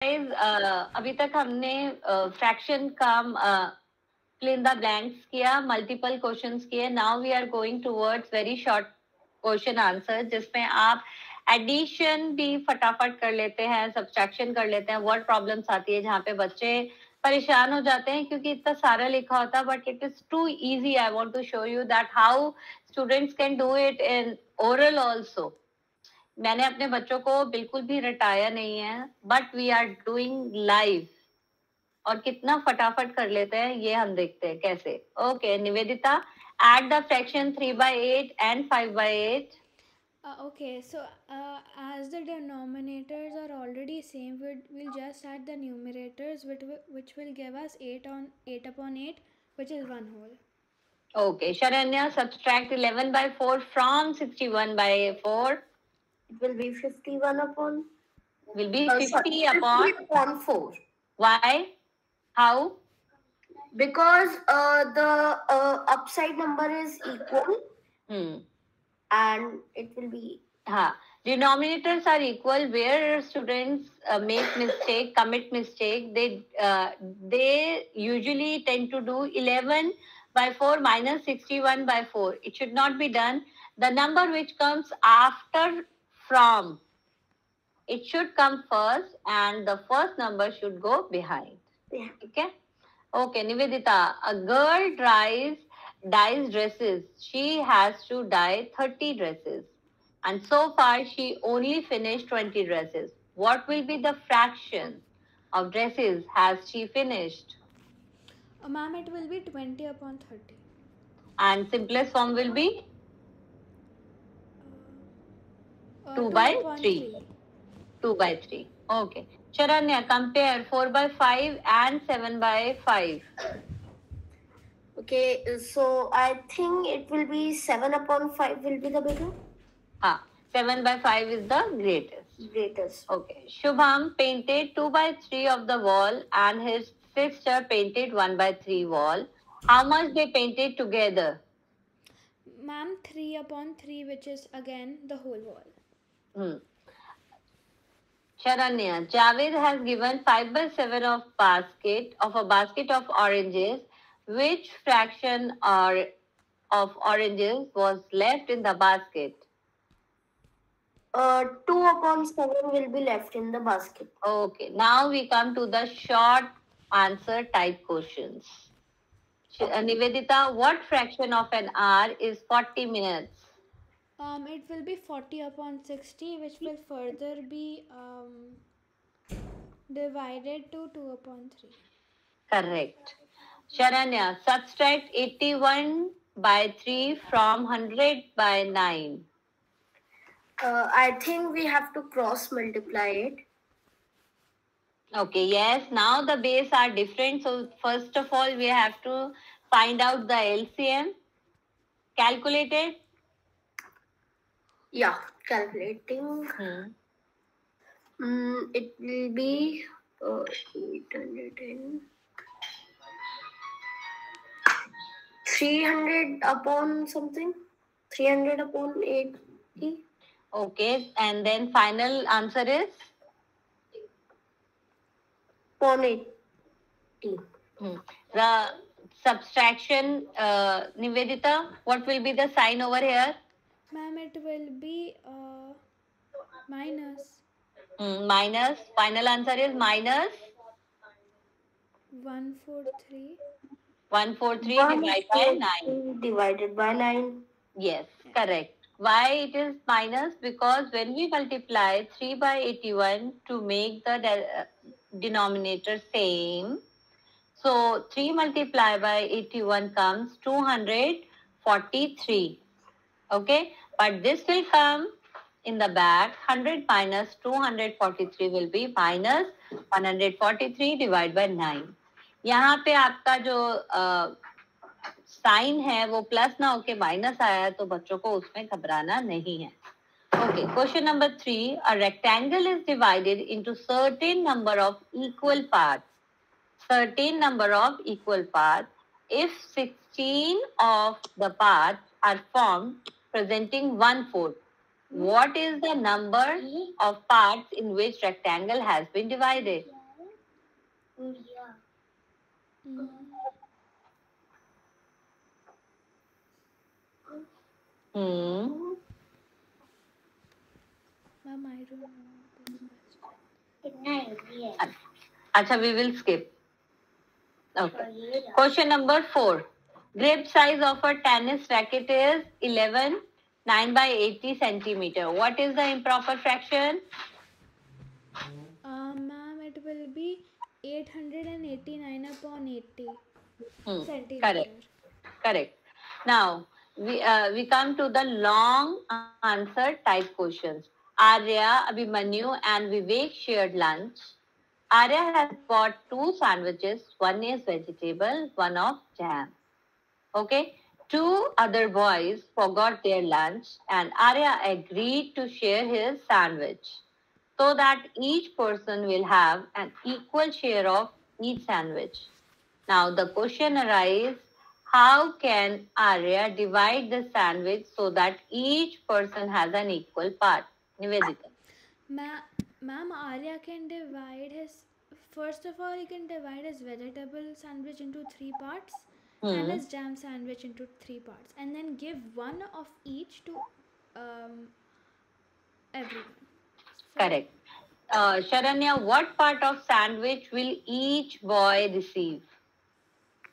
अभी तक हमने फ्रैक्शन का fill in the blanks किया, मल्टीपल क्वेश्चंस किए. Now we are going towards very short question answer, जिसमें आप एडिशन भी फटाफट कर लेते हैं, सब्सट्रैक्शन कर लेते हैं. वर्ड प्रॉब्लम्स आती है जहाँ पे बच्चे परेशान हो जाते हैं क्योंकि इतना सारा लिखा होता है, but it is too easy. I want to show you that how students can do it in oral also. मैंने अपने बच्चों को बिल्कुल भी रटाया नहीं है, but we are doing live, और कितना फटाफट कर लेते हैं ये हम देखते हैं कैसे. Okay Nivedita, add the fraction 3/8 and 5/8. Okay, so as the denominators are already same, we'll just add the numerators, which will give us 8 upon 8, which is 1 whole. Okay, Sharanya, subtract 11/4 from 61/4. It will be 51 upon. Will be 50 upon 4. Why? How? Because the upside number is equal. And it will be. Denominators are equal. Where students commit mistake, they usually tend to do 11/4 minus 61/4. It should not be done. The number which comes after from, it should come first, and the first number should go behind. Yeah. Okay, Nivedita, a girl dyes dresses. She has to dye 30 dresses. And so far, she only finished 20 dresses. What will be the fraction of dresses has she finished? Ma'am, it will be 20 upon 30. And simplest form will be? 2/3. 2/3. Okay. Charanya, compare 4/5 and 7/5. Okay, so I think it will be 7 upon 5 will be the bigger. 7/5 is the greatest. Okay. Shubham painted 2/3 of the wall and his sister painted 1/3 wall. How much they painted together? Ma'am, 3 upon 3, which is again the whole wall. Sharanya, Javed has given 5/7 of a basket of oranges. Which fraction of oranges was left in the basket? 2 upon 7 will be left in the basket. Okay, now we come to the short answer type questions. Nivedita, what fraction of an hour is 40 minutes? It will be 40 upon 60, which will further be divided to 2 upon 3. Correct. Sharanya, subtract 81/3 from 100/9. I think we have to cross multiply it. Okay, yes. Now the base are different. So first of all, we have to find out the LCM. Calculated? Yeah, calculating. It will be 810. 300 upon something. 300 upon 80. Okay, and then final answer is? Upon 80. The subtraction, Nivedita, what will be the sign over here? Ma'am, it will be minus. Minus. Final answer is minus? 143. 143 divided by 9. Yes, correct. Why it is minus? Because when we multiply 3/81 to make the denominator same, so 3 multiplied by 81 comes 243. Okay, but this will come in the back. 100 minus 243 will be minus 143 divided by 9. यहाँ पे आपका जो sign है वो plus ना होके minus आया है, तो बच्चों को उसमें घबराना नहीं है. Okay, question number 3. A rectangle is divided into certain number of equal parts. If 16 of the parts are formed presenting 1/4, What is the number of parts in which rectangle has been divided? Hmm. Ma'am, I don't know this question. Acha, we will skip. Okay. Question number 4. Grip size of a tennis racket is 11, 9 by 80 centimeter. What is the improper fraction? Ma'am, it will be 889 upon 80 centimeter. Correct. Correct. Now, we come to the long answer type questions. Arya, Abhimanyu and Vivek shared lunch. Arya has bought 2 sandwiches. One is vegetable, one of jam. Okay. 2 other boys forgot their lunch and Arya agreed to share his sandwich so that each person will have an equal share of each sandwich. Now the question arises, how can Arya divide the sandwich so that each person has an equal part? Nivedita. Ma'am, Arya can divide his. First of all, he can divide his vegetable sandwich into 3 parts and his jam sandwich into 3 parts, and then give one of each to everyone. So, Correct. Sharanya, what part of sandwich will each boy receive?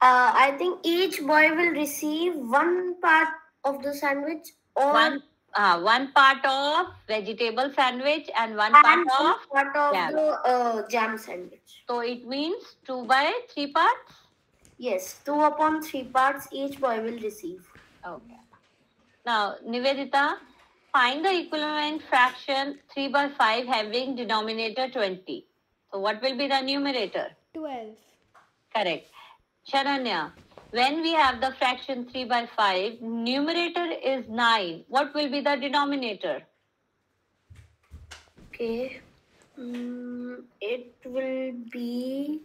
I think each boy will receive one part of the sandwich or One part of vegetable sandwich and one and part one of part of jam. the jam sandwich. So it means 2 by 3 parts? Yes, 2 upon 3 parts each boy will receive. Okay. Now, Nivedita, find the equivalent fraction 3 by 5 having denominator 20. So what will be the numerator? 12. Correct. Sharanya, when we have the fraction 3 by 5, numerator is 9. What will be the denominator? Okay. It will be...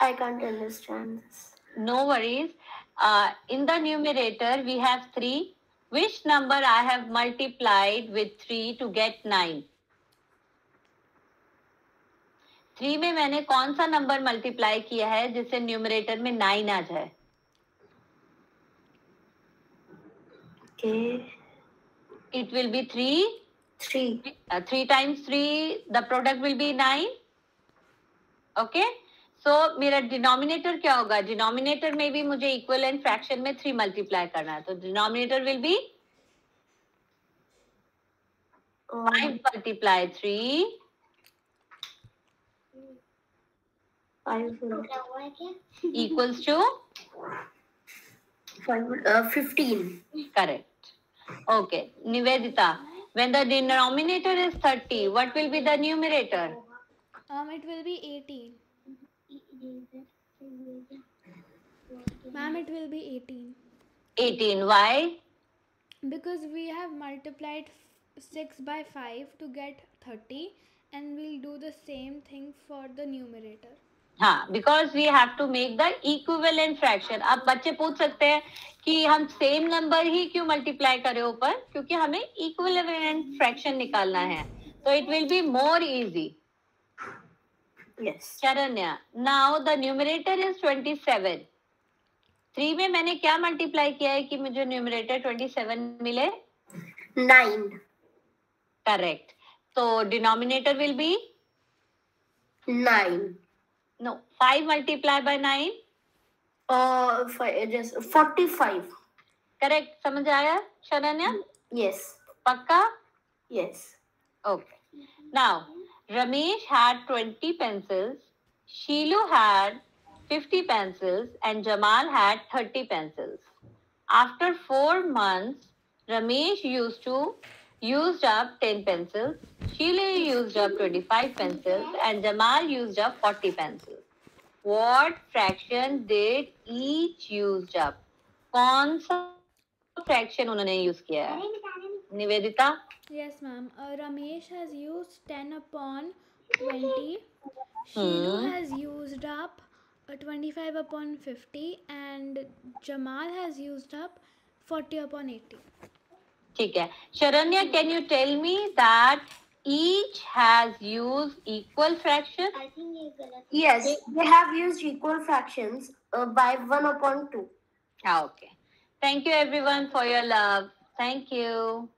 I can't understand this. No worries. In the numerator, we have 3. Which number I have multiplied with 3 to get 9? 3 में मैंने कौन सा number multiply किया है जिससे numerator में 9 आ जाए? Okay. It will be 3. 3. 3 times 3, the product will be 9. Okay. So मेरा डिनोमिनेटर क्या होगा? डिनोमिनेटर में भी मुझे इक्वलेंट फ्रैक्शन में 3 मल्टीप्लाई करना है, तो denominator will be 5 multiply 3. 5 equals to 15. Correct. Okay. Nivedita, when the denominator is 30, what will be the numerator? It will be 18. Ma'am, it will be 18. 18. Why? Because we have multiplied 6 by 5 to get 30, and we'll do the same thing for the numerator. हाँ, because we have to make the equivalent fraction. अब बच्चे पूछ सकते हैं कि हम same number ही क्यों multiply करें ऊपर, क्योंकि हमें equivalent fraction निकालना है. So it will be more easy. Yes. Charanya, now the numerator is 27. 3 में मैंने क्या मल्टीप्लाई किया है कि मुझे न्यूमरेटर 27 मिले? 9. Correct. So denominator will be 9. no 5 multiplied by 9. Just 45. Correct. समझ आया शरण्या? Yes. पक्का? Yes. Okay. Now Ramesh had 20 pencils, Sheelu had 50 pencils, and Jamal had 30 pencils. After 4 months, Ramesh used up 10 pencils, Sheelu used up 25 pencils, and Jamal used up 40 pencils. What fraction did each used up? कौन सा fraction उन्होंने use किया है? Nivedita? Yes, ma'am. Ramesh has used 10 upon 20. Sheelu has used up 25 upon 50, and Jamal has used up 40 upon 80. ठीक है. Sharanya, can you tell me that each has used equal fraction? I think ये गलत. Yes, they have used equal fractions by 1/2. Okay. Thank you everyone for your love. Thank you.